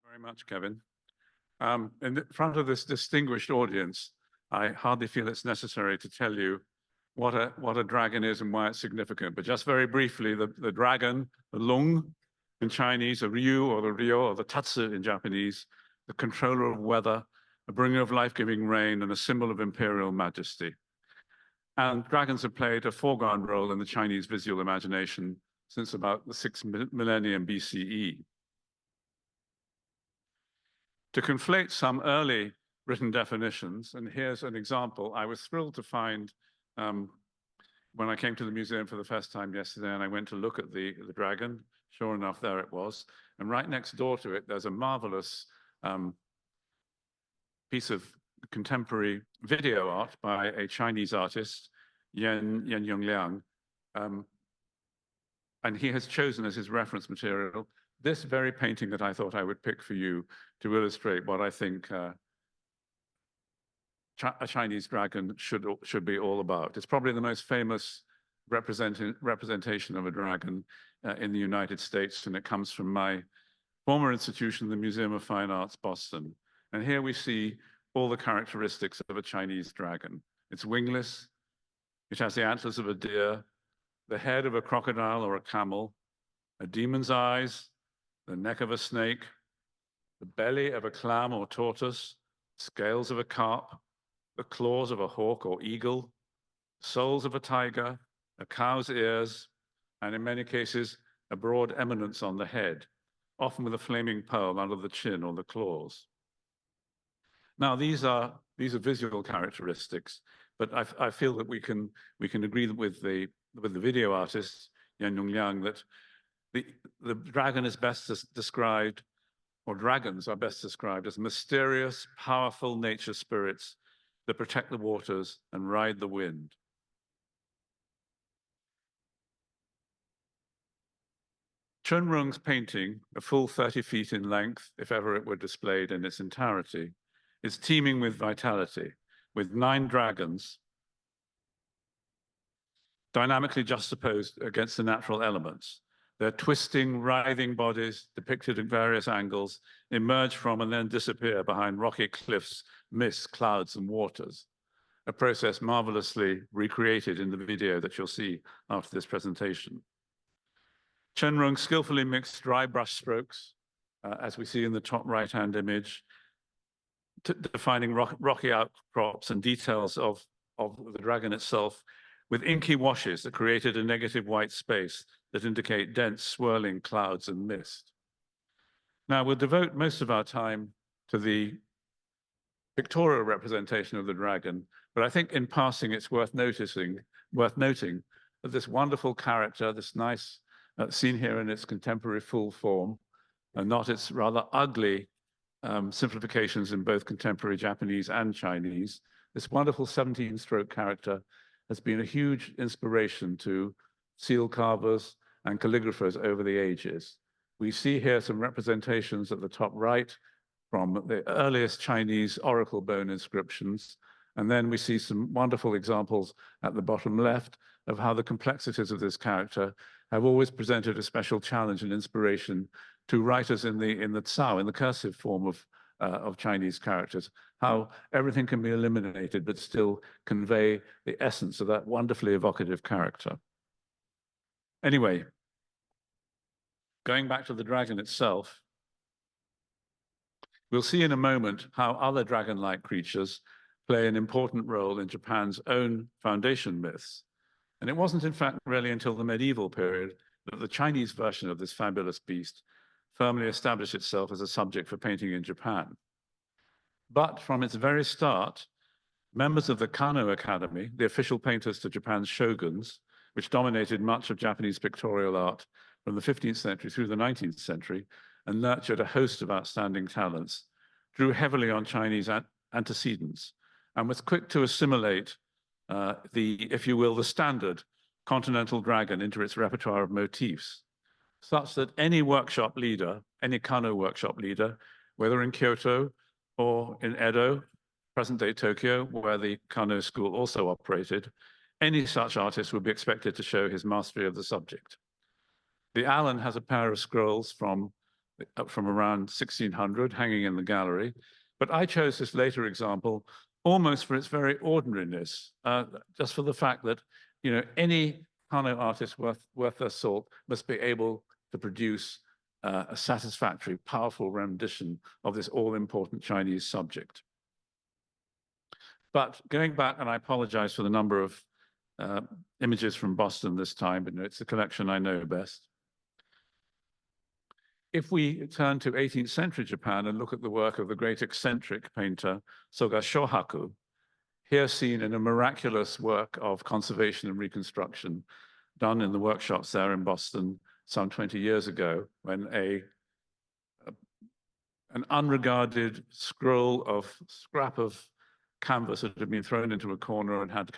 Very much, Kevin. In front of this distinguished audience, I hardly feel it's necessary to tell you what a dragon is and why it's significant. But just very briefly, the dragon, the lung in Chinese, the ryu or the ryo or the tatsu in Japanese, the controller of weather, a bringer of life-giving rain, and a symbol of imperial majesty. And dragons have played a foreground role in the Chinese visual imagination since about the 6th millennium BCE. To conflate some early written definitions, and here's an example I was thrilled to find when I came to the museum for the first time yesterday, and I went to look at the dragon. Sure enough, there it was. And right next door to it, there's a marvelous piece of contemporary video art by a Chinese artist, Yan Yongliang. And he has chosen as his reference material this very painting that I thought I would pick for you to illustrate what I think a Chinese dragon should be all about. It's probably the most famous representation of a dragon in the United States, and it comes from my former institution, the Museum of Fine Arts, Boston. And here we see all the characteristics of a Chinese dragon. It's wingless, it has the antlers of a deer, the head of a crocodile or a camel, a demon's eyes, the neck of a snake, the belly of a clam or tortoise, scales of a carp, the claws of a hawk or eagle, soles of a tiger, a cow's ears, and in many cases, a broad eminence on the head, often with a flaming pearl under the chin or the claws. Now, these are visual characteristics, but I feel that we can agree with the video artist, Yan Yongliang, that the dragon is best described, or dragons are best described as mysterious, powerful nature spirits that protect the waters and ride the wind. Chunrung's painting, a full 30 feet in length, if ever it were displayed in its entirety, is teeming with vitality, with 9 dragons dynamically juxtaposed against the natural elements. Their twisting, writhing bodies, depicted at various angles, emerge from and then disappear behind rocky cliffs, mists, clouds, and waters, a process marvelously recreated in the video that you'll see after this presentation. Chunrung skillfully mixed dry brush strokes, as we see in the top right-hand image, defining rocky outcrops and details of the dragon itself, with inky washes that created a negative white space that indicate dense, swirling clouds and mist. Now, we'll devote most of our time to the pictorial representation of the dragon, but I think in passing it's worth noting that this wonderful character, this nice seen here in its contemporary full form, and not its rather ugly simplifications in both contemporary Japanese and Chinese, this wonderful 17-stroke character has been a huge inspiration to seal carvers and calligraphers over the ages. We see here some representations at the top right from the earliest Chinese oracle bone inscriptions, and then we see some wonderful examples at the bottom left of how the complexities of this character have always presented a special challenge and inspiration to writers in the Cao, in the cursive form of Chinese characters, how everything can be eliminated but still convey the essence of that wonderfully evocative character. Anyway, going back to the dragon itself, we'll see in a moment how other dragon-like creatures play an important role in Japan's own foundation myths. And it wasn't, in fact, really until the medieval period that the Chinese version of this fabulous beast firmly established itself as a subject for painting in Japan. But from its very start, members of the Kano Academy, the official painters to Japan's shoguns, which dominated much of Japanese pictorial art from the 15th century through the 19th century and nurtured a host of outstanding talents, drew heavily on Chinese antecedents and was quick to assimilate if you will, the standard continental dragon into its repertoire of motifs, such that any workshop leader, any Kano workshop leader, whether in Kyoto or in Edo, present-day Tokyo, where the Kano school also operated, any such artist would be expected to show his mastery of the subject. The Allen has a pair of scrolls from up from around 1600, hanging in the gallery. But I chose this later example almost for its very ordinariness, just for the fact that, you know, any Kano artist worth their salt must be able to produce a satisfactory, powerful rendition of this all-important Chinese subject. But going back, and I apologize for the number of images from Boston this time, but it's the collection I know best. If we turn to 18th century Japan and look at the work of the great eccentric painter Soga Shohaku, here seen in a miraculous work of conservation and reconstruction done in the workshops there in Boston some 20 years ago, when an unregarded scrap of canvas that had been thrown into a corner and had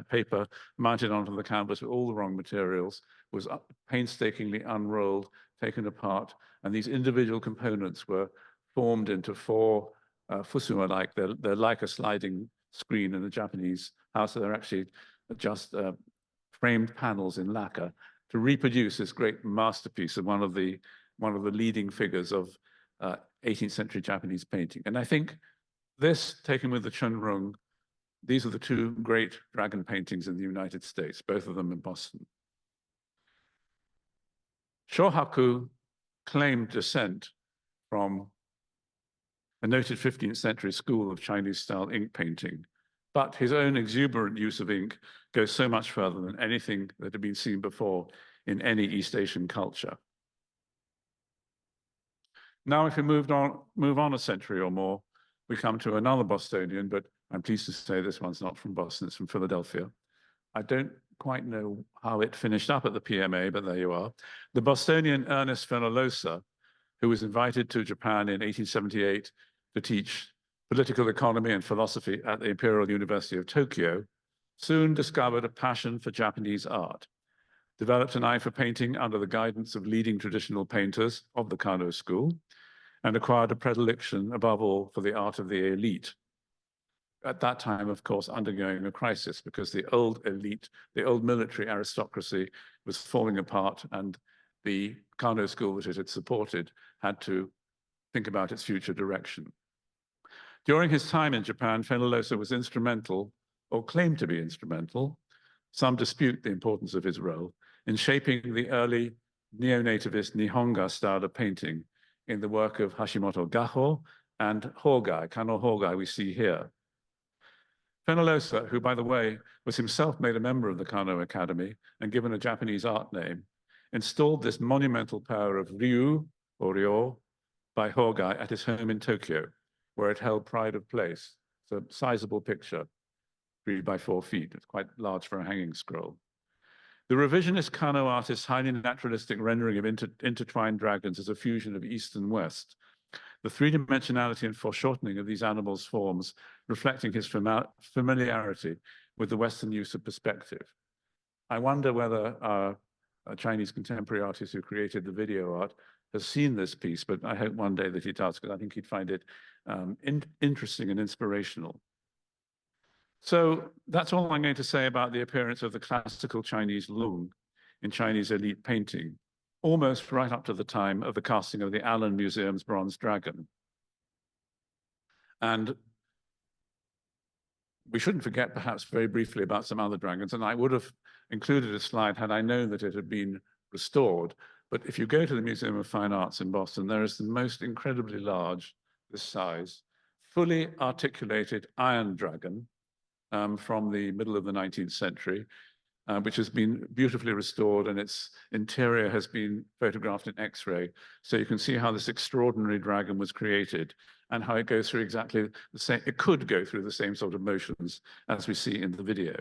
paper mounted onto the canvas with all the wrong materials, was painstakingly unrolled, taken apart, and these individual components were formed into four fusuma-like. They're like a sliding screen in a Japanese house. So they're actually just framed panels in lacquer to reproduce this great masterpiece of one of the leading figures of 18th century Japanese painting. And I think this, taken with the Chunrung, these are the two great dragon paintings in the United States, both of them in Boston. Shohaku claimed descent from a noted 15th century school of Chinese-style ink painting, but his own exuberant use of ink goes so much further than anything that had been seen before in any East Asian culture. Now, if we move on a century or more, we come to another Bostonian, but I'm pleased to say this one's not from Boston, it's from Philadelphia. I don't quite know how it finished up at the PMA, but there you are. The Bostonian Ernest Fenollosa, who was invited to Japan in 1878 to teach political economy and philosophy at the Imperial University of Tokyo, soon discovered a passion for Japanese art, developed an eye for painting under the guidance of leading traditional painters of the Kano school, and acquired a predilection, above all, for the art of the elite. At that time, of course, undergoing a crisis because the old elite, the old military aristocracy was falling apart, and the Kano school that it had supported had to think about its future direction. During his time in Japan, Fenollosa was instrumental, or claimed to be instrumental, some dispute the importance of his role, in shaping the early neo-nativist Nihonga style of painting in the work of Hashimoto Gaho and Hogai, Kano Hogai we see here. Fenollosa, who, by the way, was himself made a member of the Kano Academy and given a Japanese art name, installed this monumental pair of ryu, or ryo, by Hogai at his home in Tokyo, where it held pride of place. It's a sizable picture, 3 by 4 feet. It's quite large for a hanging scroll. The revisionist Kano artist's highly naturalistic rendering of intertwined dragons is a fusion of East and West. The three-dimensionality and foreshortening of these animals' forms, reflecting his familiarity with the Western use of perspective. I wonder whether a Chinese contemporary artist who created the video art has seen this piece, but I hope one day that he does, because I think he'd find it interesting and inspirational. So that's all I'm going to say about the appearance of the classical Chinese lung in Chinese elite painting, almost right up to the time of the casting of the Allen Museum's bronze dragon. And we shouldn't forget, perhaps very briefly, about some other dragons, and I would have included a slide had I known that it had been restored. But if you go to the Museum of Fine Arts in Boston, there is the most incredibly large, this size, fully articulated iron dragon from the middle of the 19th century, which has been beautifully restored, and its interior has been photographed in X-ray. So you can see how this extraordinary dragon was created and how it goes through exactly the same, it could go through the same sort of motions as we see in the video.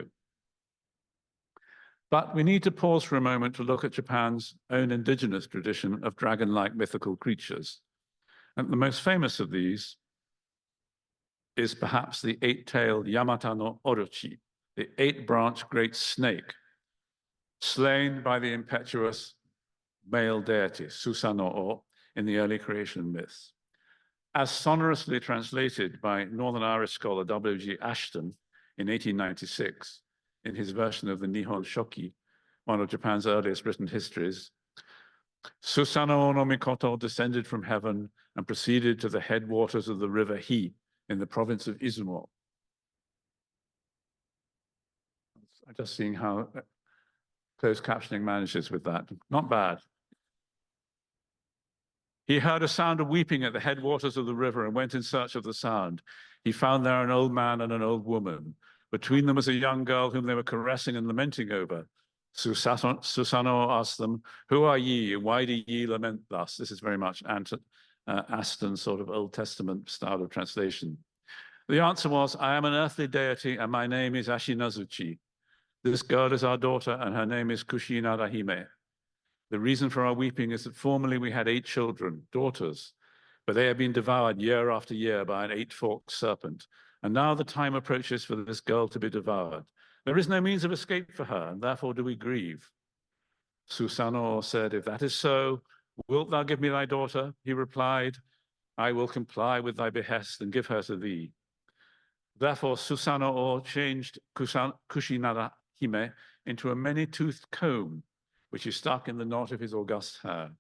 But we need to pause for a moment to look at Japan's own indigenous tradition of dragon-like mythical creatures. And the most famous of these is perhaps the 8-tailed Yamata no Orochi, the 8-branch great snake, slain by the impetuous male deity, Susanoo, in the early creation myths. As sonorously translated by Northern Irish scholar W.G. Ashton in 1896, in his version of the Nihon Shoki, one of Japan's earliest written histories, Susanoo no Mikoto descended from heaven and proceeded to the headwaters of the river Hi in the province of Izumo. I'm just seeing how closed captioning manages with that. Not bad. He heard a sound of weeping at the headwaters of the river and went in search of the sound. He found there an old man and an old woman. Between them was a young girl whom they were caressing and lamenting over. Susanoo asked them, "Who are ye, and why do ye lament thus?" This is very much Aston sort of Old Testament style of translation. The answer was, "I am an earthly deity, and my name is Ashinazuchi. This girl is our daughter, and her name is Kushinada Hime. The reason for our weeping is that formerly we had 8 children, daughters, but they have been devoured year after year by an 8-forked serpent. And now the time approaches for this girl to be devoured. There is no means of escape for her, and therefore do we grieve." Susanoo said, "If that is so, wilt thou give me thy daughter?" He replied, "I will comply with thy behest and give her to thee." Therefore, Susanoo changed Kushinada Hime into a many-toothed comb, which he stuck in the knot of his august hair.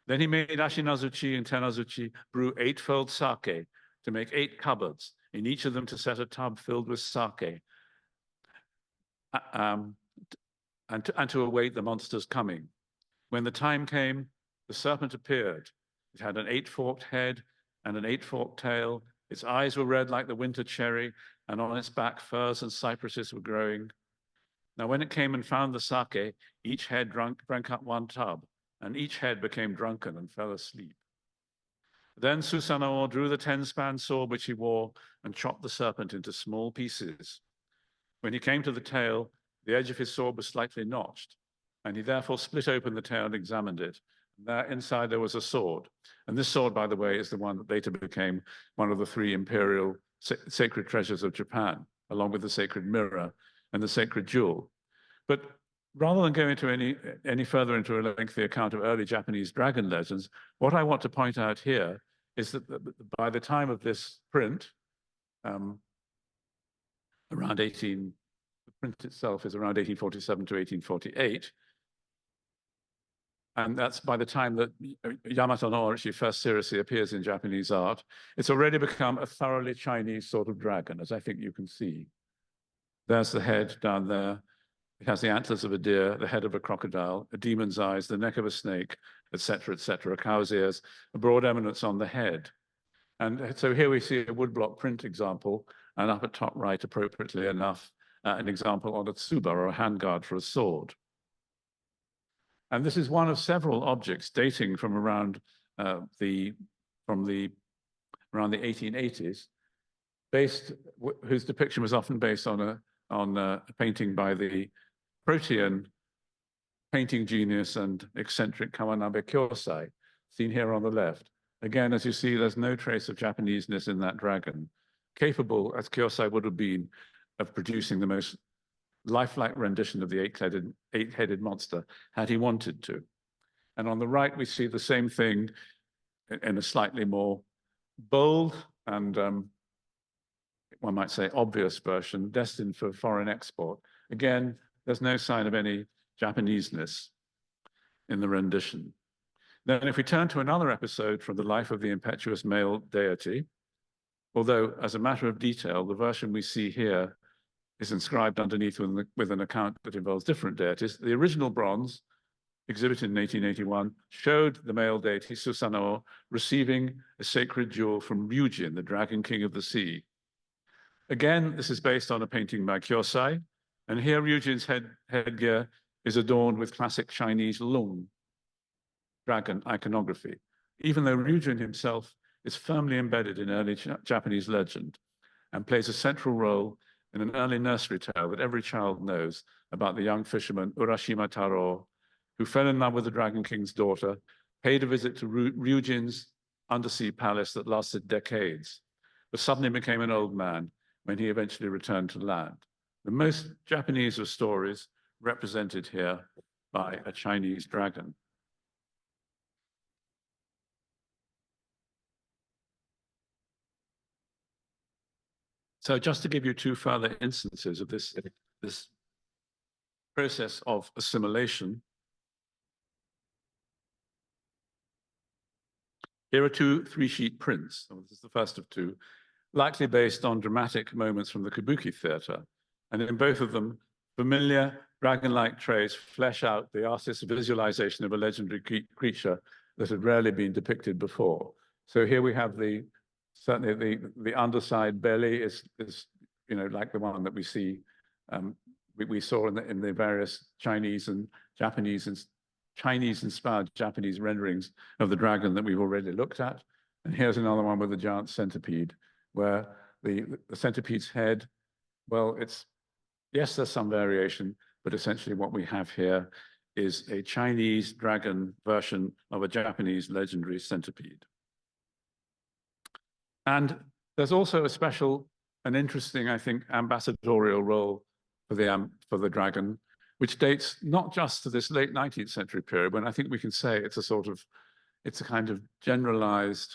Then he made Ashinazuchi and Tenazuchi brew 8-fold sake to make 8 cupboards, in each of them to set a tub filled with sake, and to await the monster's coming. When the time came, the serpent appeared. It had an 8-forked head and an 8-forked tail. Its eyes were red like the winter cherry, and on its back firs and cypresses were growing. Now when it came and found the sake, each head drank up 1 tub, and each head became drunken and fell asleep. Then Susanoo drew the 10-span sword which he wore and chopped the serpent into small pieces. When he came to the tail, the edge of his sword was slightly notched, and he therefore split open the tail and examined it. There inside there was a sword. And this sword, by the way, is the one that later became one of the 3 imperial sacred treasures of Japan, along with the sacred mirror and the sacred jewel. But rather than go into any further into a lengthy account of early Japanese dragon legends, what I want to point out here is that by the time of this print, around the print itself is around 1847 to 1848, and that's by the time that Yamato no Orochi first seriously appears in Japanese art, it's already become a thoroughly Chinese sort of dragon, as I think you can see. There's the head down there. It has the antlers of a deer, the head of a crocodile, a demon's eyes, the neck of a snake, etc., a cow's ears, a broad eminence on the head. And so here we see a woodblock print example, and up at top right, appropriately enough, an example on a tsuba, or a handguard for a sword. And this is one of several objects dating from around the 1880s, whose depiction was often based on a painting by the Protean painting genius and eccentric Kawanabe Kyosai, seen here on the left. Again, as you see, there's no trace of Japaneseness in that dragon, capable, as Kyosai would have been, of producing the most lifelike rendition of the 8-headed monster, had he wanted to. And on the right, we see the same thing in a slightly more bold and, one might say, obvious version, destined for foreign export. Again, there's no sign of any Japaneseness in the rendition. Then if we turn to another episode from the life of the impetuous male deity, although as a matter of detail, the version we see here is inscribed underneath with an account that involves different deities. The original bronze, exhibited in 1881, showed the male deity Susanoo receiving a sacred jewel from Ryujin, the dragon king of the sea. Again, this is based on a painting by Kyosai, and here Ryujin's headgear is adorned with classic Chinese lung, dragon iconography, even though Ryujin himself is firmly embedded in early Japanese legend and plays a central role in an early nursery tale that every child knows about the young fisherman Urashima Taro, who fell in love with the Dragon King's daughter, paid a visit to Ryujin's undersea palace that lasted decades, but suddenly became an old man when he eventually returned to land. The most Japanese of stories represented here by a Chinese dragon. So just to give you 2 further instances of this process of assimilation, Here are two three-sheet prints. This is the first of two, likely based on dramatic moments from the Kabuki theater. And in both of them, familiar dragon-like traits flesh out the artist's visualization of a legendary creature that had rarely been depicted before. So here we have certainly the underside belly is like the one that we see we saw in the various Chinese and Japanese and Chinese-inspired Japanese renderings of the dragon that we've already looked at. And here's another one with a giant centipede, where the centipede's head, well, yes, there's some variation, but essentially what we have here is a Chinese dragon version of a Japanese legendary centipede. And there's also a special and interesting, I think, ambassadorial role for the dragon, which dates not just to this late 19th century period, when I think we can say it's a kind of generalized,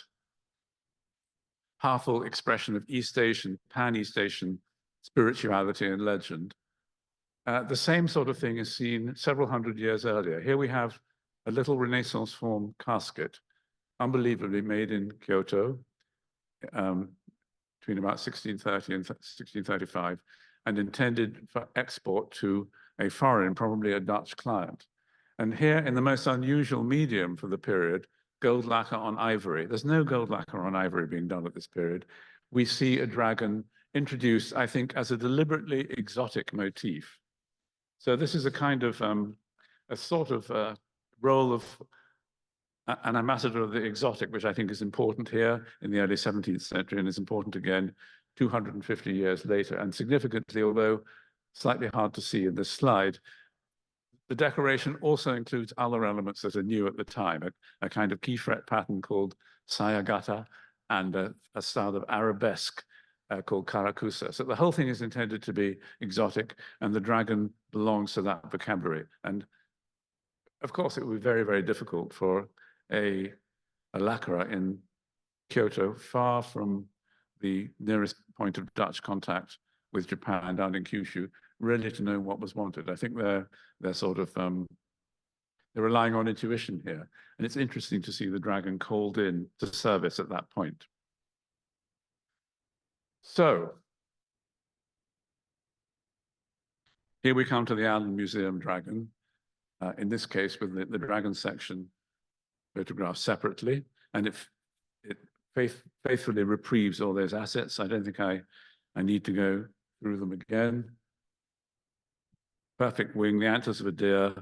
powerful expression of East Asian, pan-East Asian spirituality and legend. The same sort of thing is seen several hundred years earlier. Here we have a little Renaissance form casket, unbelievably made in Kyoto, between about 1630 and 1635, and intended for export to a foreign, probably a Dutch client. And here, in the most unusual medium for the period, gold lacquer on ivory. There's no gold lacquer on ivory being done at this period. We see a dragon introduced, I think, as a deliberately exotic motif. So this is a kind of, a sort of role of an ambassador of the exotic, which I think is important here in the early 17th century and is important again 250 years later. And significantly, although slightly hard to see in this slide, the decoration also includes other elements that are new at the time, a kind of key fret pattern called sayagata and a style of arabesque called karakusa. So the whole thing is intended to be exotic, and the dragon belongs to that vocabulary. And of course, it would be very, very difficult for a lacquerer in Kyoto, far from the nearest point of Dutch contact with Japan down in Kyushu, really to know what was wanted. I think they're sort of they're relying on intuition here, and it's interesting to see the dragon called in to service at that point. So here we come to the Allen Museum dragon, in this case with the dragon section photographed separately, and it faithfully reprieves all those assets. I don't think I need to go through them again. Perfect wing, the antlers of a deer,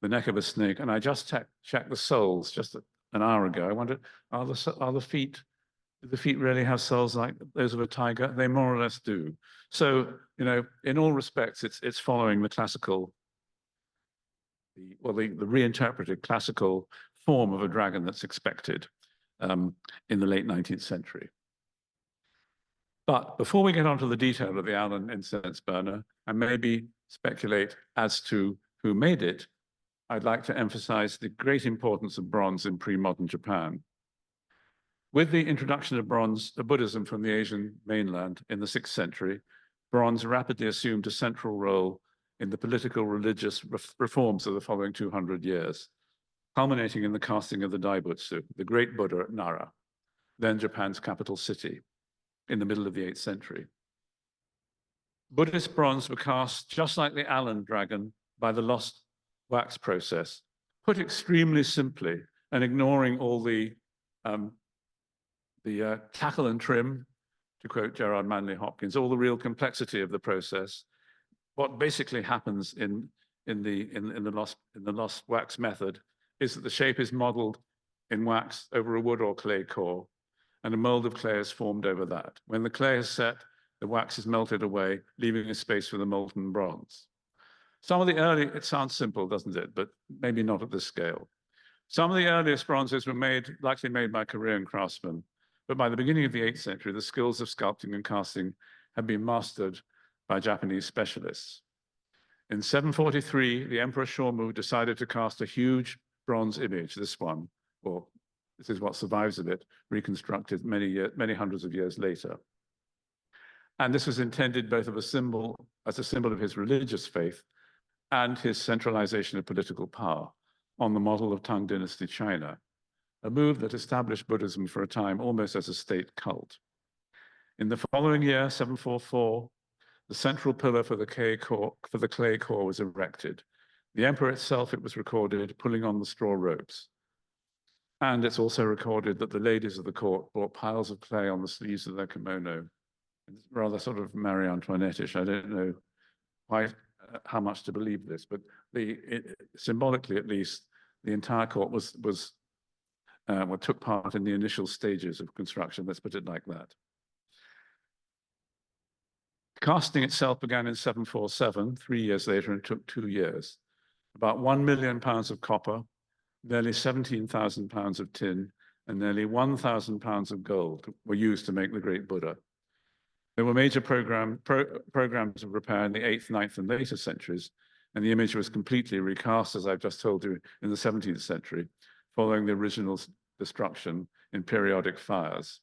the neck of a snake, and I just checked the soles just an hour ago. I wondered, are the feet? Do the feet really have soles like those of a tiger? They more or less do. So, in all respects, it's following the classical, the reinterpreted classical form of a dragon that's expected in the late 19th century. But before we get on to the detail of the Allen incense burner, and maybe speculate as to who made it, I'd like to emphasize the great importance of bronze in pre-modern Japan. With the introduction of Buddhism from the Asian mainland in the 6th century, bronze rapidly assumed a central role in the political religious reforms of the following 200 years, culminating in the casting of the Daibutsu, the great Buddha at Nara, then Japan's capital city, in the middle of the 8th century. Buddhist bronze were cast just like the Allen dragon by the lost wax process, put extremely simply and ignoring all the tackle and trim, to quote Gerard Manley Hopkins, all the real complexity of the process. What basically happens in the lost wax method is that the shape is modeled in wax over a wood or clay core, and a mold of clay is formed over that. When the clay is set, the wax is melted away, leaving a space for the molten bronze. Some of the early, it sounds simple, doesn't it? But maybe not at this scale. Some of the earliest bronzes were likely made by Korean craftsmen, but by the beginning of the 8th century, the skills of sculpting and casting had been mastered by Japanese specialists. In 743, the Emperor Shomu decided to cast a huge bronze image, this one, or this is what survives of it, reconstructed many hundreds of years later. And this was intended both as a symbol of his religious faith and his centralization of political power on the model of Tang Dynasty China. a move that established Buddhism for a time almost as a state cult. In the following year, 744, the central pillar for the clay core was erected. The emperor itself, it was recorded, pulling on the straw ropes. And it's also recorded that the ladies of the court brought piles of clay on the sleeves of their kimono. It's rather sort of Marie Antoinette-ish. I don't know why, how much to believe this, but symbolically, at least, the entire court took part in the initial stages of construction. Let's put it like that. Casting itself began in 747, 3 years later, and it took 2 years. About 1 million pounds of copper, nearly 17,000 pounds of tin, and nearly 1,000 pounds of gold were used to make the Great Buddha. There were major programs of repair in the 8th, 9th, and later centuries, and the image was completely recast, as I've just told you, in the 17th century, following the original destruction in periodic fires.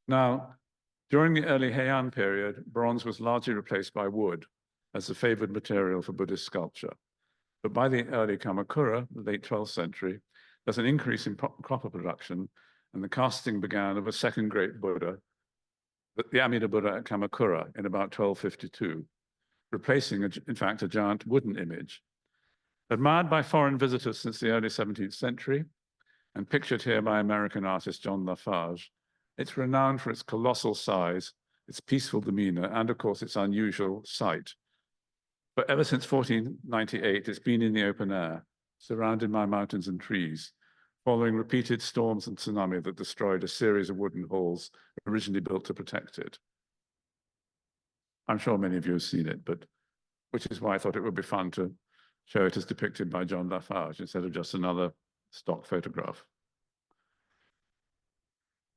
Now, during the early Heian period, bronze was largely replaced by wood as the favored material for Buddhist sculpture. But by the early Kamakura, the late 12th century, there's an increase in copper production, and the casting began of a second great Buddha, the Amida Buddha at Kamakura, in about 1252, replacing, in fact, a giant wooden image. Admired by foreign visitors since the early 17th century, and pictured here by American artist John Lafarge, it's renowned for its colossal size, its peaceful demeanor, and of course, its unusual sight. But ever since 1498, it's been in the open air, surrounded by mountains and trees, following repeated storms and tsunami that destroyed a series of wooden halls originally built to protect it. I'm sure many of you have seen it, but which is why I thought it would be fun to show it as depicted by John Lafarge instead of just another stock photograph.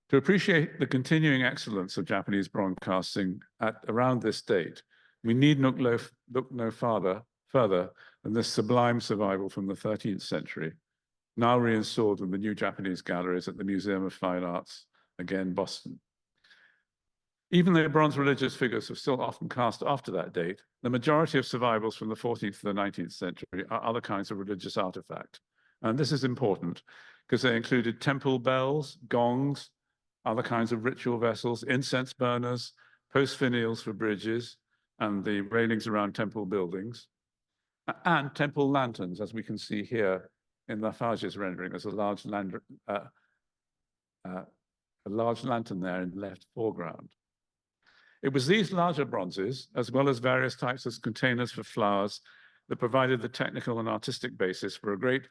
To appreciate the continuing excellence of Japanese bronze casting at around this date, we need look no further than this sublime survival from the 13th century, now reinstalled in the new Japanese galleries at the Museum of Fine Arts, again, Boston. Even though bronze religious figures are still often cast after that date, the majority of survivals from the 14th to the 19th century are other kinds of religious artifact. And this is important because they included temple bells, gongs, other kinds of ritual vessels, incense burners, post finials for bridges, and the railings around temple buildings, and temple lanterns, as we can see here in Lafarge's rendering. There's a large lantern there in the left foreground. It was these larger bronzes, as well as various types of containers for flowers, that provided the technical and artistic basis for a great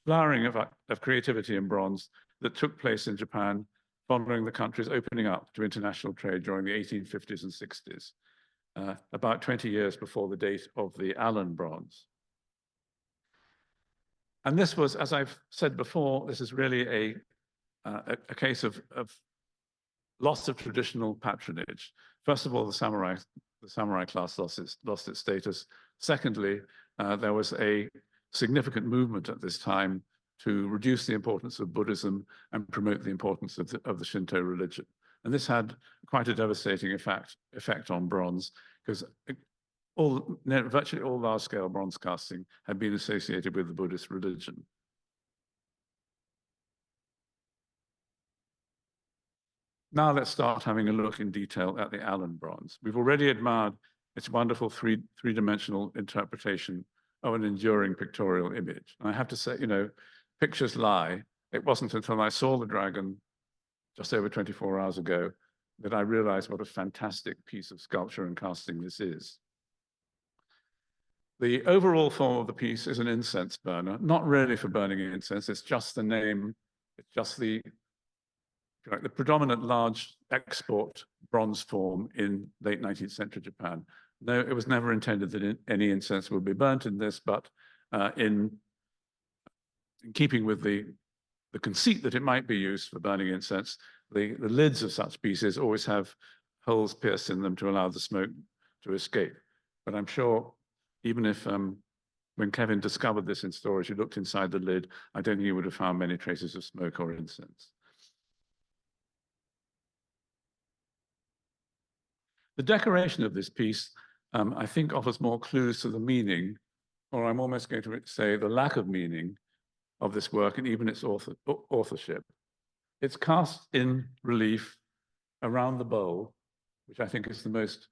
flowering of creativity in bronze that took place in Japan following the country's opening up to international trade during the 1850s and 60s, about 20 years before the date of the Allen bronze. And this was, as I've said before, this is really a case of loss of traditional patronage. First of all, the samurai class lost its status. Secondly, there was a significant movement at this time to reduce the importance of Buddhism and promote the importance of the Shinto religion. And this had quite a devastating effect on bronze, because virtually all large-scale bronze casting had been associated with the Buddhist religion. Now let's start having a look in detail at the Allen bronze. We've already admired its wonderful three-dimensional interpretation of an enduring pictorial image. And I have to say, you know, pictures lie. It wasn't until I saw the dragon just over 24 hours ago that I realized what a fantastic piece of sculpture and casting this is. The overall form of the piece is an incense burner, not really for burning incense, it's just the name, it's just the predominant large export bronze form in late 19th century Japan. No, it was never intended that any incense would be burnt in this, but in keeping with the conceit that it might be used for burning incense, the lids of such pieces always have holes pierced in them to allow the smoke to escape. But I'm sure even if when Kevin discovered this in storage, he looked inside the lid, I don't think he would have found many traces of smoke or incense. The decoration of this piece, I think, offers more clues to the meaning or I'm almost going to say the lack of meaning of this work and even its authorship. It's cast in relief around the bowl, which I think is the most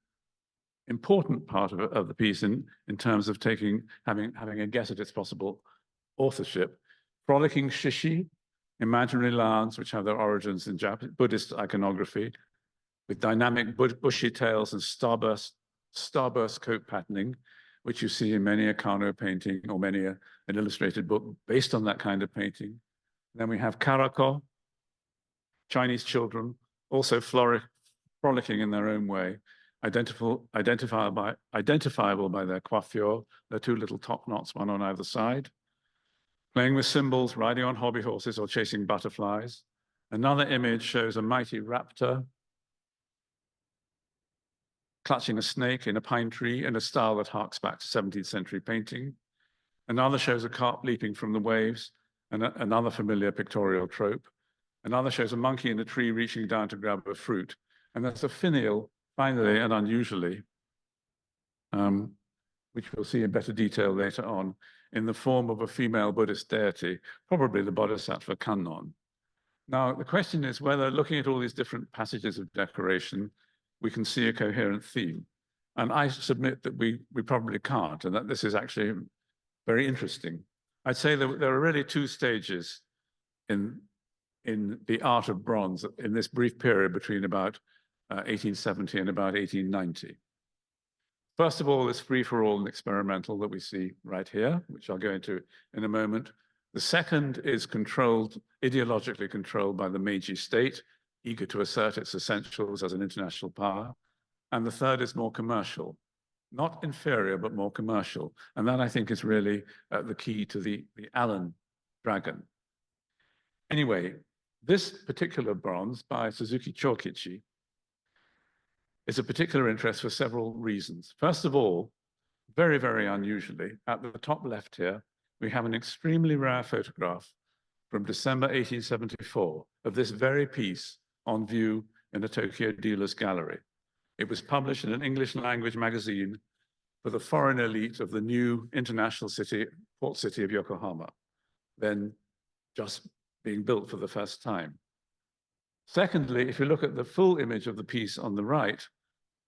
important part of the piece in terms of having a guess at its possible authorship. Frolicking shishi, imaginary lands which have their origins in Buddhist iconography, with dynamic bushy tails and starburst coat patterning, which you see in many a Kano painting or many an illustrated book based on that kind of painting. Then we have karako, Chinese children, also frolicking in their own way, identifiable by their coiffure, their two little top knots, one on either side, playing with symbols, riding on hobby horses or chasing butterflies. Another image shows a mighty raptor clutching a snake in a pine tree in a style that harks back to 17th century painting. Another shows a carp leaping from the waves, and another familiar pictorial trope. Another shows a monkey in a tree reaching down to grab a fruit. And there's a finial, finally and unusually, which we'll see in better detail later on, in the form of a female Buddhist deity, probably the Bodhisattva Kannon. Now, the question is whether, looking at all these different passages of decoration, we can see a coherent theme. And I submit that we probably can't, and that this is actually very interesting. I'd say that there are really two stages in the art of bronze in this brief period between about 1870 and about 1890. First of all, this free-for-all and experimental that we see right here, which I'll go into in a moment. The second is ideologically controlled by the Meiji state, eager to assert its essentials as an international power. And the third is more commercial, not inferior, but more commercial. And that, I think, is really the key to the Allen dragon. Anyway, this particular bronze by Suzuki Chokichi is a particular interest for several reasons. First of all, very, very unusually, at the top left here, we have an extremely rare photograph from December 1874 of this very piece on view in a Tokyo dealer's gallery. It was published in an English language magazine for the foreign elite of the new international port city of Yokohama, then just being built for the first time. Secondly, if you look at the full image of the piece on the right,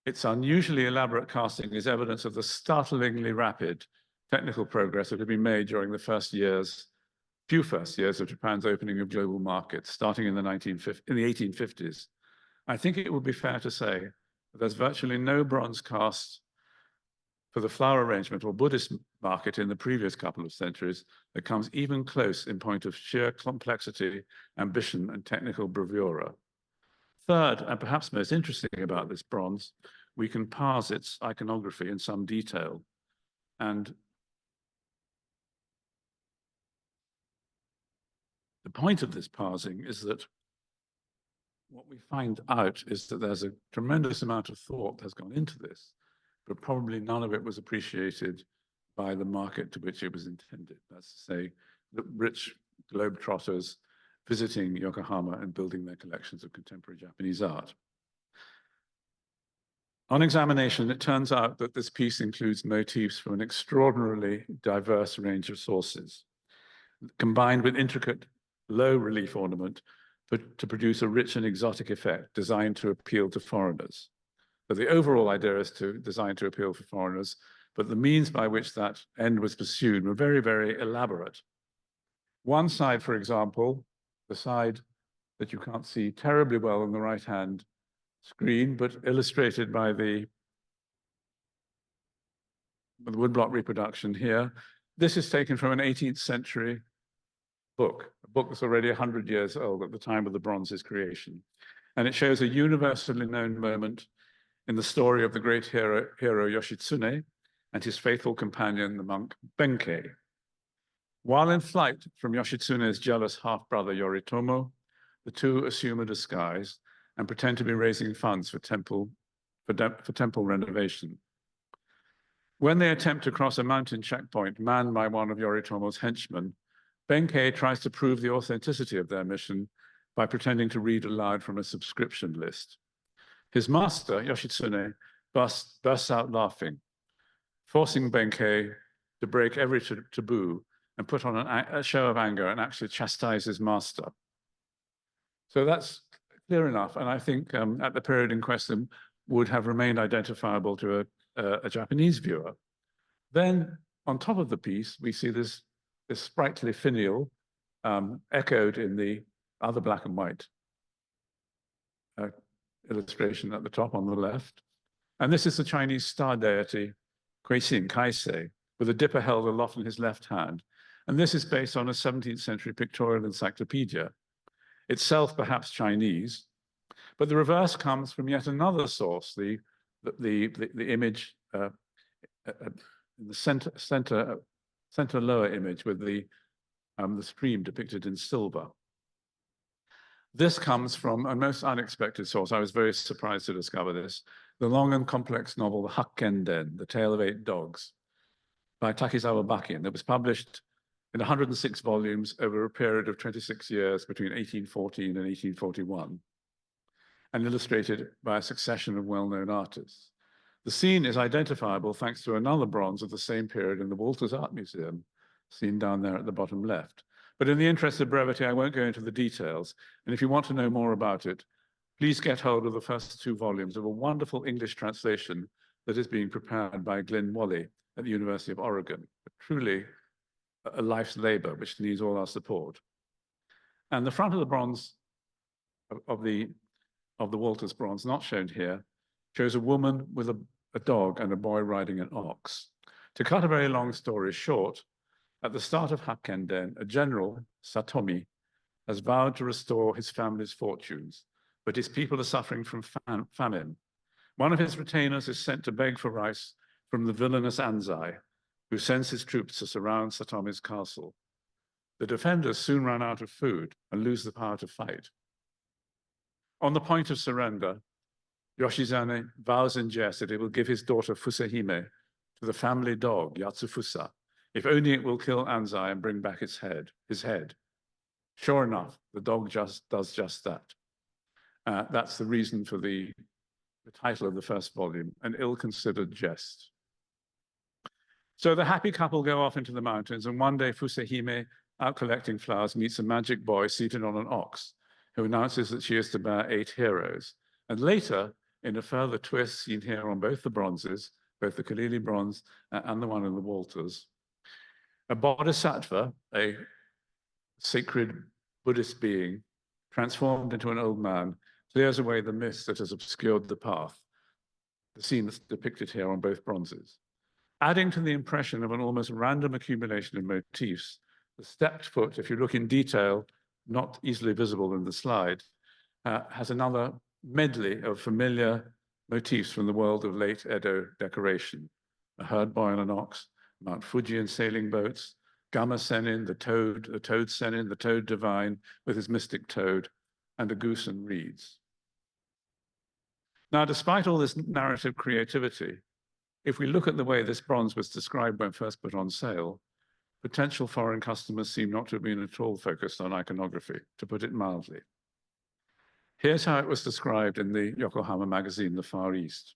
its unusually elaborate casting is evidence of the startlingly rapid technical progress that had been made during the few first years of Japan's opening of global markets, starting in the 1850s. I think it would be fair to say that there's virtually no bronze cast for the flower arrangement or Buddhist market in the previous couple of centuries that comes even close in point of sheer complexity, ambition, and technical bravura. Third, and perhaps most interesting about this bronze, we can parse its iconography in some detail. And the point of this parsing is that what we find out is that there's a tremendous amount of thought has gone into this, but probably none of it was appreciated by the market to which it was intended. That's to say, the rich globetrotters visiting Yokohama and building their collections of contemporary Japanese art. On examination, it turns out that this piece includes motifs from an extraordinarily diverse range of sources, combined with intricate low relief ornament to produce a rich and exotic effect designed to appeal to foreigners. So the overall idea is designed to appeal for foreigners, but the means by which that end was pursued were very, very elaborate. One side, for example, the side that you can't see terribly well on the right-hand screen, but illustrated by the woodblock reproduction here. This is taken from an 18th century book, a book that's already 100 years old at the time of the bronze's creation. And it shows a universally known moment in the story of the great hero Yoshitsune and his faithful companion, the monk Benkei. While in flight from Yoshitsune's jealous half-brother Yoritomo, the two assume a disguise and pretend to be raising funds for temple renovation. When they attempt to cross a mountain checkpoint manned by one of Yoritomo's henchmen, Benkei tries to prove the authenticity of their mission by pretending to read aloud from a subscription list. His master, Yoshitsune, bursts out laughing, forcing Benkei to break every taboo and put on a show of anger and actually chastise his master. So that's clear enough. And I think at the period in question would have remained identifiable to a Japanese viewer. Then on top of the piece, we see this sprightly finial echoed in the other black and white illustration at the top on the left. And this is the Chinese star deity, Kuei-Xin, Kaisei, with a dipper held aloft in his left hand. And this is based on a 17th century pictorial encyclopedia, itself perhaps Chinese, but the reverse comes from yet another source, the image in the center lower image with the stream depicted in silver. This comes from a most unexpected source. I was very surprised to discover this. The long and complex novel, The Hakkenden, The Tale of Eight Dogs, by Takizawa Bakin, that was published in 106 volumes over a period of 26 years between 1814 and 1841, and illustrated by a succession of well-known artists. The scene is identifiable thanks to another bronze of the same period in the Walters Art Museum, seen down there at the bottom left. But in the interest of brevity, I won't go into the details. And if you want to know more about it, please get hold of the first 2 volumes of a wonderful English translation that is being prepared by Glyn Wally at the University of Oregon. Truly a life's labor, which needs all our support. And the front of the bronze of the Walters bronze, not shown here, shows a woman with a dog and a boy riding an ox. To cut a very long story short, at the start of Hakkenden, a general, Satomi, has vowed to restore his family's fortunes, but his people are suffering from famine. One of his retainers is sent to beg for rice from the villainous Anzai, who sends his troops to surround Satomi's castle. The defenders soon run out of food and lose the power to fight. On the point of surrender, Yoshizane vows in jest that he will give his daughter Fusahime to the family dog, Yatsufusa, if only it will kill Anzai and bring back his head. Sure enough, the dog does just that. That's the reason for the title of the first volume, An Ill-Considered Jest. So the happy couple go off into the mountains, and one day Fusahime, out collecting flowers, meets a magic boy seated on an ox, who announces that she is to bear 8 heroes. And later, in a further twist seen here on both the bronzes, both the Kalili bronze and the one in the Walters, a bodhisattva, a sacred Buddhist being, transformed into an old man, clears away the mist that has obscured the path. The scene that's depicted here on both bronzes. Adding to the impression of an almost random accumulation of motifs, the stepped foot, if you look in detail, not easily visible in the slide, has another medley of familiar motifs from the world of late Edo decoration. A herd boy on an ox, Mount Fuji and sailing boats, Gama Senin, the toad Senin, the toad divine with his mystic toad, and a goose and reeds. Now, despite all this narrative creativity, if we look at the way this bronze was described when first put on sale, potential foreign customers seem not to have been at all focused on iconography, to put it mildly. Here's how it was described in the Yokohama magazine, The Far East.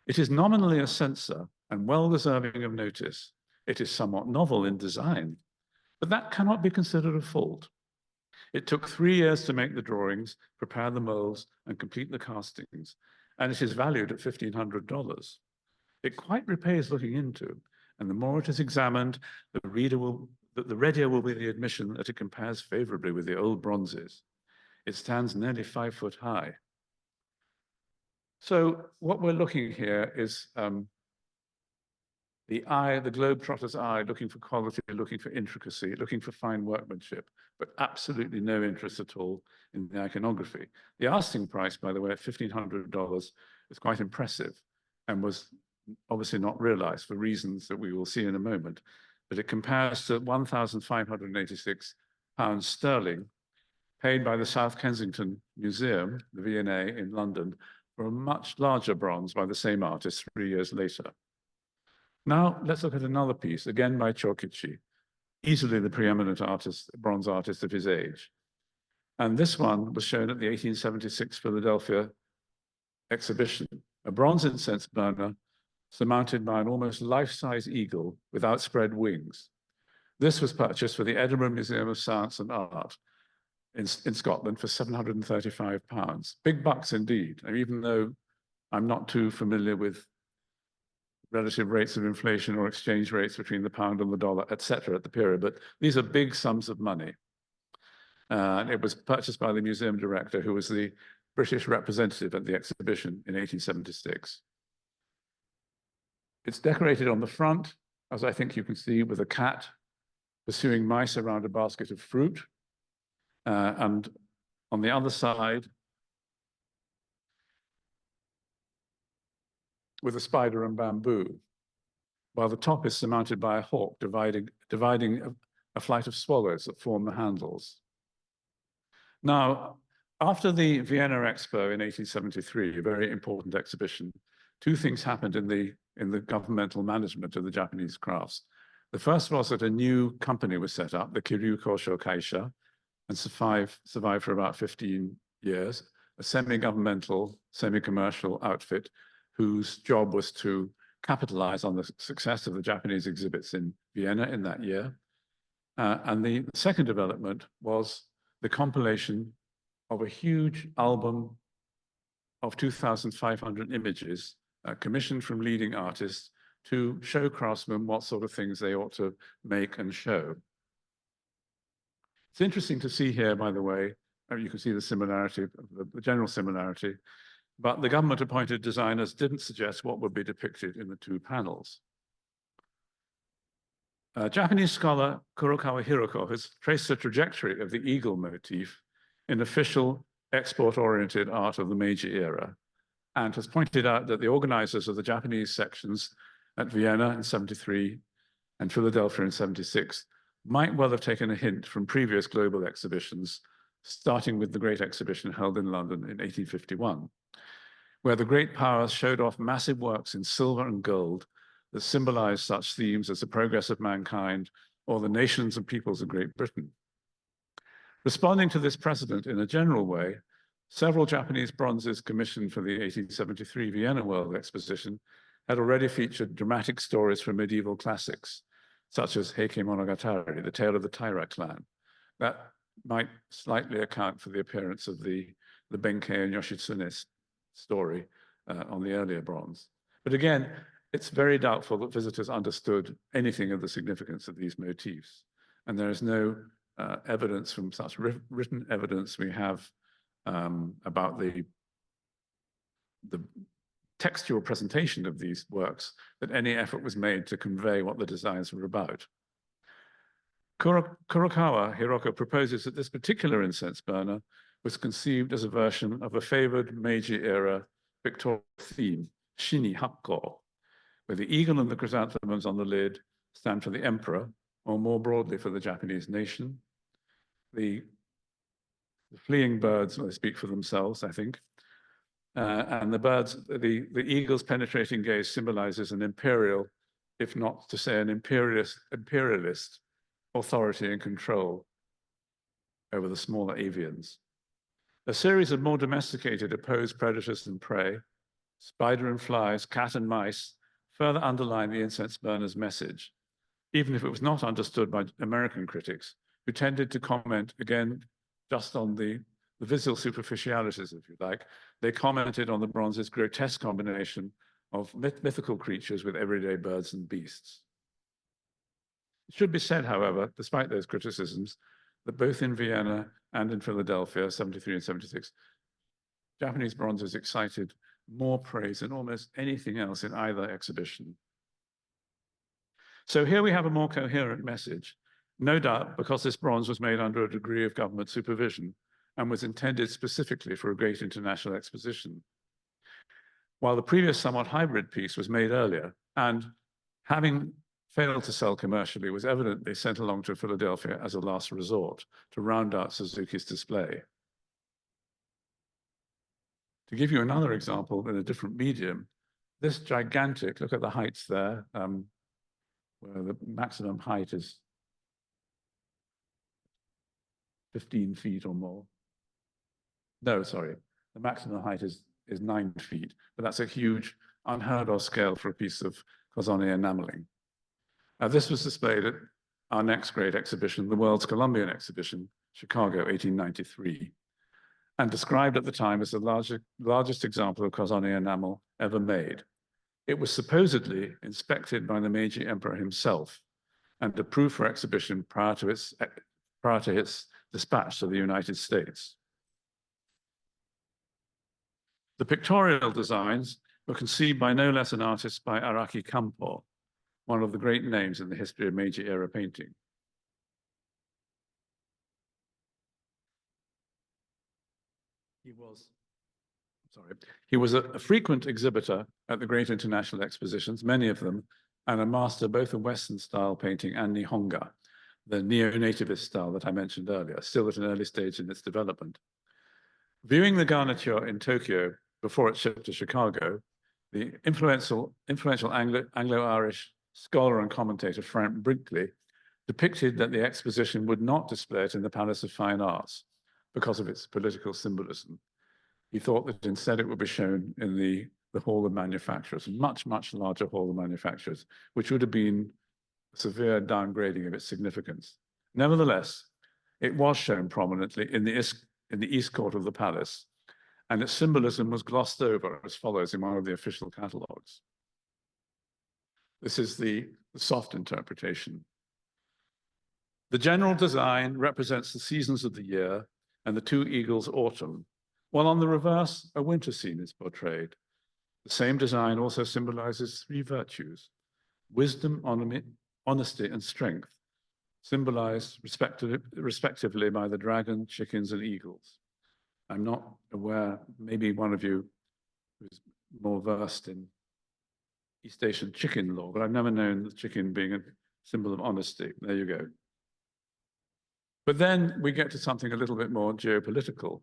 It is nominally a censer and well deserving of notice. It is somewhat novel in design, but that cannot be considered a fault. It took 3 years to make the drawings, prepare the molds, and complete the castings, and it is valued at $1,500. It quite repays looking into, and the more it is examined, the readier will be the admission that it compares favorably with the old bronzes. It stands nearly 5 foot high. So what we're looking here is the eye, the globetrotter's eye, looking for quality, looking for intricacy, looking for fine workmanship, but absolutely no interest at all in the iconography. The asking price, by the way, at $1,500 is quite impressive and was obviously not realized for reasons that we will see in a moment, but it compares to £1,586 sterling paid by the South Kensington Museum, the V&A in London, for a much larger bronze by the same artist 3 years later. Now, let's look at another piece, again by Chokichi, easily the preeminent artist, bronze artist of his age. And this one was shown at the 1876 Philadelphia exhibition, a bronze incense burner surmounted by an almost life-size eagle with outspread wings. This was purchased for the Edinburgh Museum of Science and Art in Scotland for £735. Big bucks indeed, even though I'm not too familiar with relative rates of inflation or exchange rates between the pound and the dollar, etc. at the period, but these are big sums of money. And it was purchased by the museum director, who was the British representative at the exhibition in 1876. It's decorated on the front, as I think you can see, with a cat pursuing mice around a basket of fruit. And on the other side, with a spider and bamboo, while the top is surmounted by a hawk dividing a flight of swallows that form the handles. Now, after the Vienna Expo in 1873, a very important exhibition, two things happened in the governmental management of the Japanese crafts. The first was that a new company was set up, the Kiryu Kosho Kaisha, and survived for about 15 years, a semi-governmental, semi-commercial outfit whose job was to capitalize on the success of the Japanese exhibits in Vienna in that year. And the second development was the compilation of a huge album of 2,500 images commissioned from leading artists to show craftsmen what sort of things they ought to make and show. It's interesting to see here, by the way, you can see the similarity, the general similarity, but the government-appointed designers didn't suggest what would be depicted in the two panels. Japanese scholar Kurokawa Hiroko has traced the trajectory of the eagle motif in official export-oriented art of the Meiji era, and has pointed out that the organizers of the Japanese sections at Vienna in 73 and Philadelphia in 76 might well have taken a hint from previous global exhibitions, starting with the Great Exhibition held in London in 1851, where the great powers showed off massive works in silver and gold that symbolized such themes as the progress of mankind or the nations and peoples of Great Britain. Responding to this precedent in a general way, several Japanese bronzes commissioned for the 1873 Vienna World Exposition had already featured dramatic stories from medieval classics, such as Heike Monogatari, the tale of the Taira clan. That might slightly account for the appearance of the Benkei and Yoshitsune story on the earlier bronze. But again, it's very doubtful that visitors understood anything of the significance of these motifs. And there is no evidence from such written evidence we have about the textual presentation of these works that any effort was made to convey what the designs were about. Kurokawa Hiroko proposes that this particular incense burner was conceived as a version of a favored Meiji-era pictorial theme, Shini Hakko, where the eagle and the chrysanthemums on the lid stand for the emperor, or more broadly for the Japanese nation. The fleeing birds, well, they speak for themselves, I think. And the birds, the eagle's penetrating gaze symbolizes an imperial, if not to say an imperialist authority and control over the smaller avians. A series of more domesticated opposed predators and prey, spider and flies, cat and mice, further underline the incense burner's message, even if it was not understood by American critics, who tended to comment, again, just on the visual superficialities, if you like. They commented on the bronze's grotesque combination of mythical creatures with everyday birds and beasts. It should be said, however, despite those criticisms, that both in Vienna and in Philadelphia, 73 and 76, Japanese bronzes excited more praise than almost anything else in either exhibition. So here we have a more coherent message, no doubt because this bronze was made under a degree of government supervision and was intended specifically for a great international exposition, while the previous somewhat hybrid piece was made earlier and, having failed to sell commercially, was evidently sent along to Philadelphia as a last resort to round out Suzuki's display. To give you another example in a different medium, this gigantic, look at the heights there, where the maximum height is 15 feet or more. No, sorry, the maximum height is 9 feet, but that's a huge unheard of scale for a piece of Cozzonia enameling. This was displayed at our next great exhibition, the World's Columbian Exhibition, Chicago, 1893, and described at the time as the largest example of Cozzonia enamel ever made. It was supposedly inspected by the Meiji emperor himself and approved for exhibition prior to its dispatch to the United States. The pictorial designs were conceived by no less an artist by Araki Kampo, one of the great names in the history of Meiji-era painting. He was a frequent exhibitor at the great international expositions, many of them, and a master both of Western style painting and Nihonga, the neo-nativist style that I mentioned earlier, still at an early stage in its development. Viewing the garniture in Tokyo before it shipped to Chicago, the influential Anglo-Irish scholar and commentator Frank Brinkley depicted that the exposition would not display it in the Palace of Fine Arts because of its political symbolism. He thought that instead it would be shown in the Hall of Manufacturers, a much, much larger Hall of Manufacturers, which would have been a severe downgrading of its significance. Nevertheless, it was shown prominently in the East Court of the Palace, and its symbolism was glossed over as follows in one of the official catalogues. This is the soft interpretation. The general design represents the seasons of the year and the two eagles' autumn, while on the reverse, a winter scene is portrayed. The same design also symbolizes three virtues: wisdom, honesty, and strength, symbolized respectively by the dragon, chickens, and eagles. I'm not aware, maybe one of you who's more versed in East Asian chicken lore, but I've never known the chicken being a symbol of honesty. There you go. But then we get to something a little bit more geopolitical.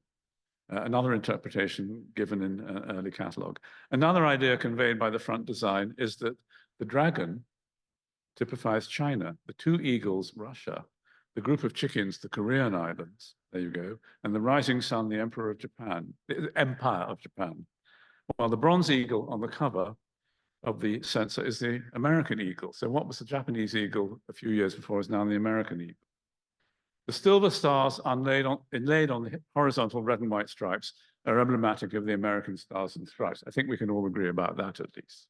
Another interpretation given in an early catalogue. Another idea conveyed by the front design is that the dragon typifies China, the two eagles, Russia, the group of chickens, the Korean islands, there you go, and the rising sun, the Emperor of Japan, the Empire of Japan. While the bronze eagle on the cover of the censer is the American eagle. So what was the Japanese eagle a few years before is now the American eagle. The silver stars inlaid on the horizontal red and white stripes are emblematic of the American stars and stripes. I think we can all agree about that at least.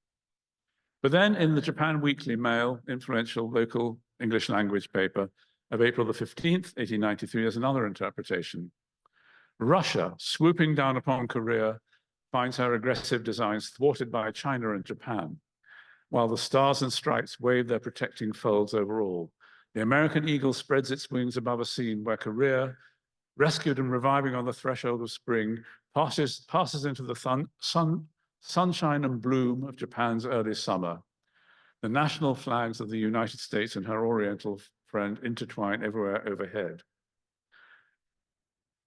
But then in the Japan Weekly Mail, influential local English language paper of April the 15th, 1893, there's another interpretation. Russia, swooping down upon Korea, finds her aggressive designs thwarted by China and Japan, while the stars and stripes wave their protecting folds over all. The American eagle spreads its wings above a scene where Korea, rescued and reviving on the threshold of spring, passes into the sunshine and bloom of Japan's early summer. The national flags of the United States and her Oriental friend intertwine everywhere overhead.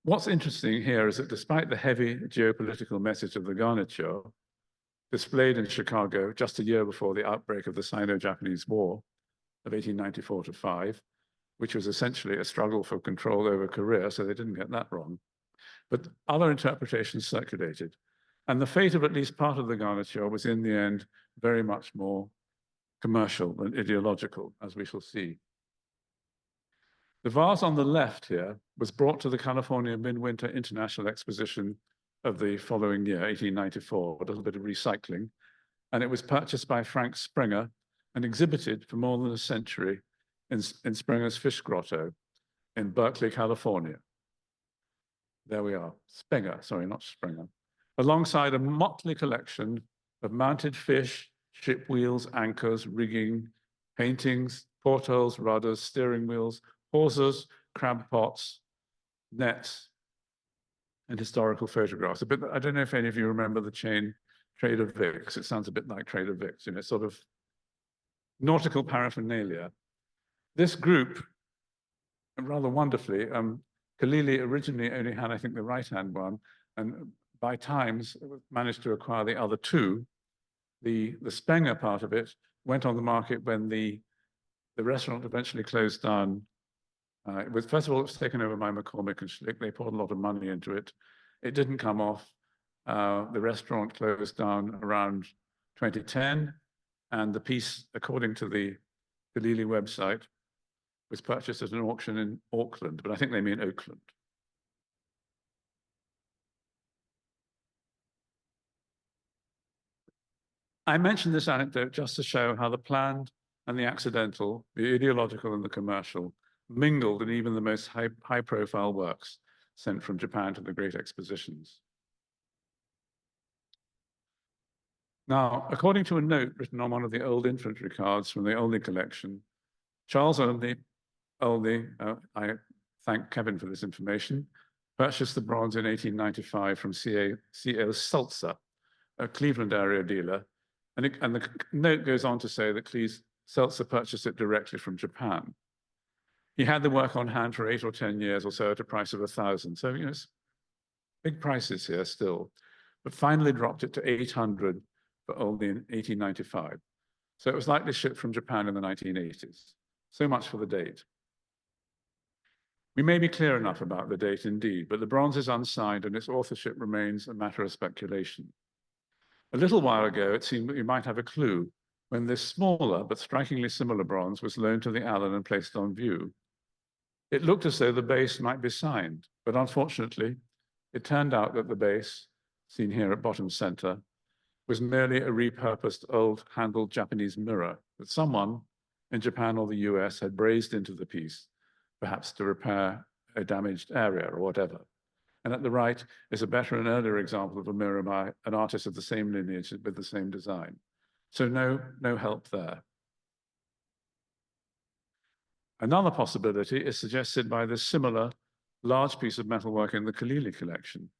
What's interesting here is that despite the heavy geopolitical message of the garniture, displayed in Chicago just a year before the outbreak of the Sino-Japanese War of 1894 to 5, which was essentially a struggle for control over Korea, so they didn't get that wrong. But other interpretations circulated. And the fate of at least part of the garniture was in the end very much more commercial than ideological, as we shall see. The vase on the left here was brought to the California Midwinter International Exposition of the following year, 1894, a little bit of recycling, and it was purchased by Frank Springer and exhibited for more than a century in Springer's Fish Grotto in Berkeley, California. There we are, Springer, sorry, not Springer, alongside a motley collection of mounted fish, ship wheels, anchors, rigging, paintings, portholes, rudders, steering wheels, hawsers, crab pots, nets, and historical photographs. I don't know if any of you remember the chain Trader Vic's. It sounds a bit like Trader Vic's, you know, sort of nautical paraphernalia. This group, rather wonderfully, Kalili originally only had, I think, the right-hand one, and by times managed to acquire the other two. The Spenger part of it went on the market when the restaurant eventually closed down. First of all, it was taken over by McCormick and Schlick. They poured a lot of money into it. It didn't come off. The restaurant closed down around 2010, and the piece, according to the Kalili website, was purchased at an auction in Auckland, but I think they mean Oakland. I mention this anecdote just to show how the planned and the accidental, the ideological and the commercial, mingled in even the most high-profile works sent from Japan to the great expositions. Now, according to a note written on one of the old infantry cards from the Earle collection, Charles Earle, I thank Kevin for this information, purchased the bronze in 1895 from C.A. Sulzer, a Cleveland area dealer, and the note goes on to say that Seltzer purchased it directly from Japan. He had the work on hand for 8 or 10 years or so at a price of 1,000. So, you know, it's big prices here still, but finally dropped it to 800 for only in 1895. So it was likely shipped from Japan in the 1980s. So much for the date. We may be clear enough about the date indeed, but the bronze is unsigned and its authorship remains a matter of speculation. A little while ago, it seemed that you might have a clue when this smaller but strikingly similar bronze was loaned to the Allen and placed on view. It looked as though the base might be signed, but unfortunately, it turned out that the base, seen here at bottom center, was merely a repurposed old handled Japanese mirror that someone in Japan or the US had brazed into the piece, perhaps to repair a damaged area or whatever. And at the right is a better and earlier example of a mirror by an artist of the same lineage with the same design. So no help there. Another possibility is suggested by this similar large piece of metalwork in the Kalili collection.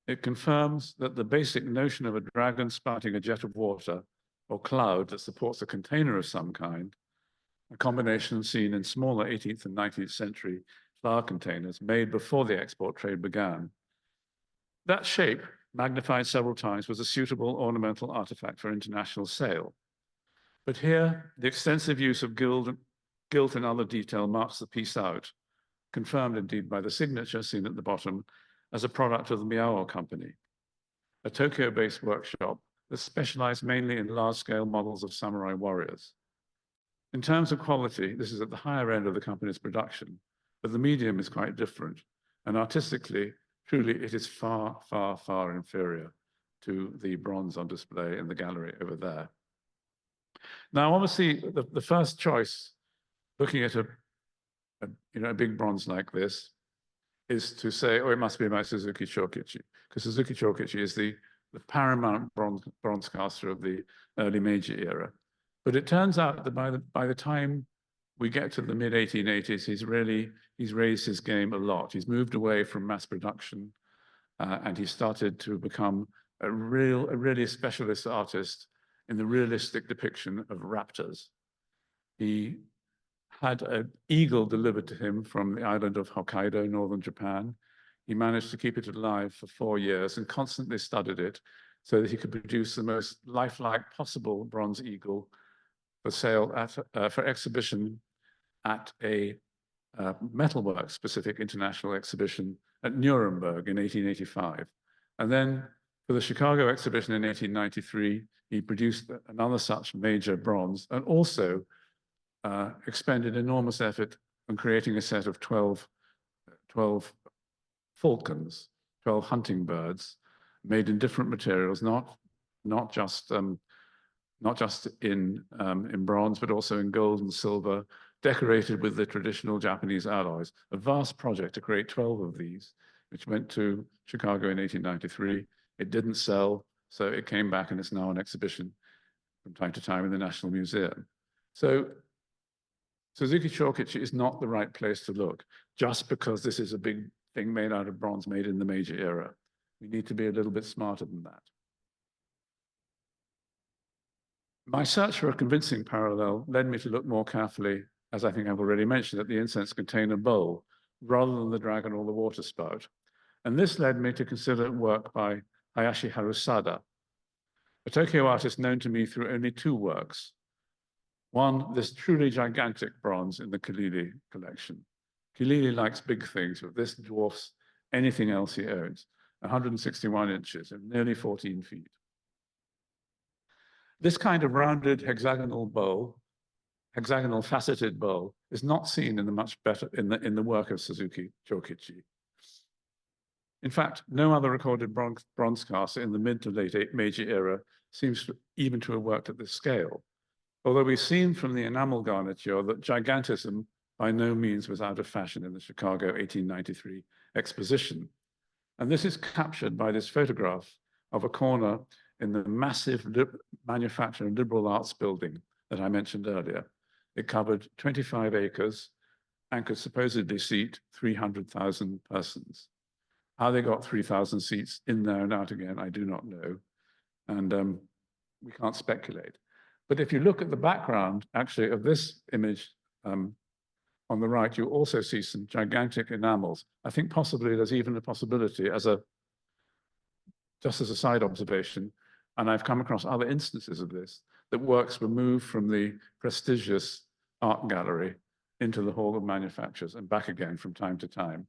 It confirms that the basic notion of a dragon spouting a jet of water or cloud that supports a container of some kind, a combination seen in smaller 18th and 19th century flower containers made before the export trade began. That shape, magnified several times, was a suitable ornamental artifact for international sale. But here, the extensive use of gilt and other detail marks the piece out, confirmed indeed by the signature seen at the bottom as a product of the Miao Company, a Tokyo-based workshop that specialized mainly in large-scale models of samurai warriors. In terms of quality, this is at the higher end of the company's production, but the medium is quite different, and artistically, truly, it is far, far, far inferior to the bronze on display in the gallery over there. Now, obviously, the first choice, looking at a big bronze like this, is to say, oh, it must be by Suzuki Shokichi, because Suzuki Shokichi is the paramount bronze caster of the early Meiji era. But it turns out that by the time we get to the mid-1880s, he's raised his game a lot. He's moved away from mass production, and he started to become a really specialist artist in the realistic depiction of raptors. He had an eagle delivered to him from the island of Hokkaido, northern Japan. He managed to keep it alive for 4 years and constantly studied it so that he could produce the most lifelike possible bronze eagle for sale for exhibition at a metalwork specific international exhibition at Nuremberg in 1885. And then for the Chicago exhibition in 1893, he produced another such major bronze and also expended enormous effort on creating a set of 12 falcons, 12 hunting birds, made in different materials, not just in bronze, but also in gold and silver, decorated with the traditional Japanese alloys. A vast project to create 12 of these, which went to Chicago in 1893. It didn't sell, so it came back and it's now on exhibition from time to time in the National Museum. So Suzuki Shokichi is not the right place to look, just because this is a big thing made out of bronze made in the Meiji era. We need to be a little bit smarter than that. My search for a convincing parallel led me to look more carefully, as I think I've already mentioned, at the incense container bowl, rather than the dragon or the water spout. And this led me to consider work by Hayashi Harusada, a Tokyo artist known to me through only 2 works. One, this truly gigantic bronze in the Kalili collection. Kalili likes big things, but this dwarfs anything else he owns, 161 inches and nearly 14 feet. This kind of rounded hexagonal bowl, hexagonal faceted bowl, is not seen in the much better in the work of Suzuki Jokichi. In fact, no other recorded bronze cast in the mid to late Meiji era seems even to have worked at this scale. Although we've seen from the enamel garniture that gigantism by no means was out of fashion in the Chicago 1893 exposition. And this is captured by this photograph of a corner in the massive manufacturing liberal arts building that I mentioned earlier. It covered 25 acres and could supposedly seat 300,000 persons. How they got 3,000 seats in there and out again, I do not know. And we can't speculate. But if you look at the background, actually, of this image on the right, you also see some gigantic enamels. I think possibly there's even a possibility just as a side observation, and I've come across other instances of this, that works were moved from the prestigious art gallery into the Hall of Manufactures and back again from time to time.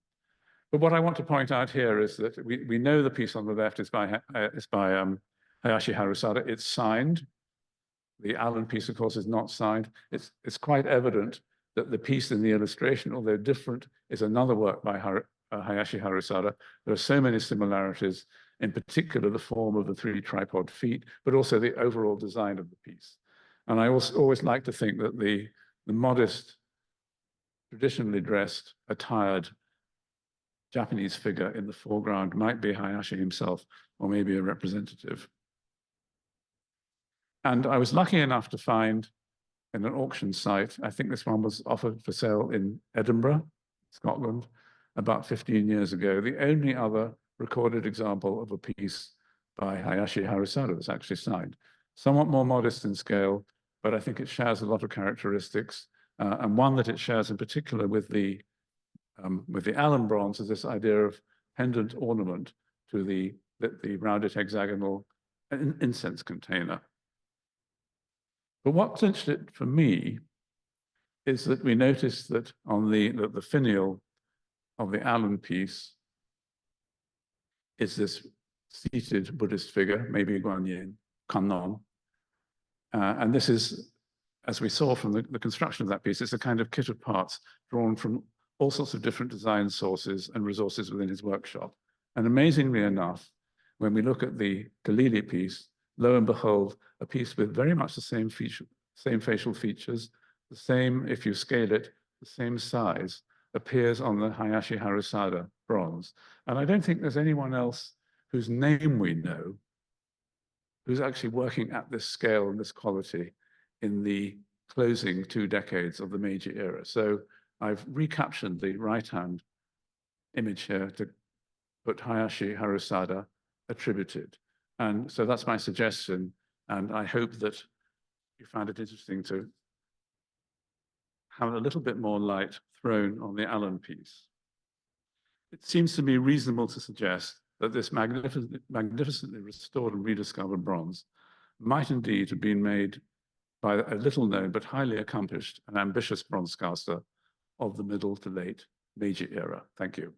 But what I want to point out here is that we know the piece on the left is by Hayashi Harusada. It's signed. The Allen piece, of course, is not signed. It's quite evident that the piece in the illustration, although different, is another work by Hayashi Harusada. There are so many similarities, in particular the form of the three tripod feet, but also the overall design of the piece. And I always like to think that the modest, traditionally dressed, attired Japanese figure in the foreground might be Hayashi himself, or maybe a representative. And I was lucky enough to find in an auction site, I think this one was offered for sale in Edinburgh, Scotland, about 15 years ago, the only other recorded example of a piece by Hayashi Harusada that's actually signed. Somewhat more modest in scale, but I think it shares a lot of characteristics, and one that it shares in particular with the Allen bronze is this idea of pendant ornament to the rounded hexagonal incense container. But what's interesting for me is that we notice that on the finial of the Allen piece is this seated Buddhist figure, maybe a Guanyin, Kannon. And this is, as we saw from the construction of that piece, it's a kind of kit of parts drawn from all sorts of different design sources and resources within his workshop. And amazingly enough, when we look at the Galili piece, lo and behold, a piece with very much the same facial features, the same, if you scale it, the same size, appears on the Hayashi Harusada bronze. And I don't think there's anyone else whose name we know who's actually working at this scale and this quality in the closing 2 decades of the Meiji era. So I've recaptured the right-hand image here to put Hayashi Harusada attributed. And so that's my suggestion. And I hope that you found it interesting to have a little bit more light thrown on the Allen piece. It seems to me reasonable to suggest that this magnificently restored and rediscovered bronze might indeed have been made by a little known but highly accomplished and ambitious bronze caster of the middle to late Meiji era. Thank you.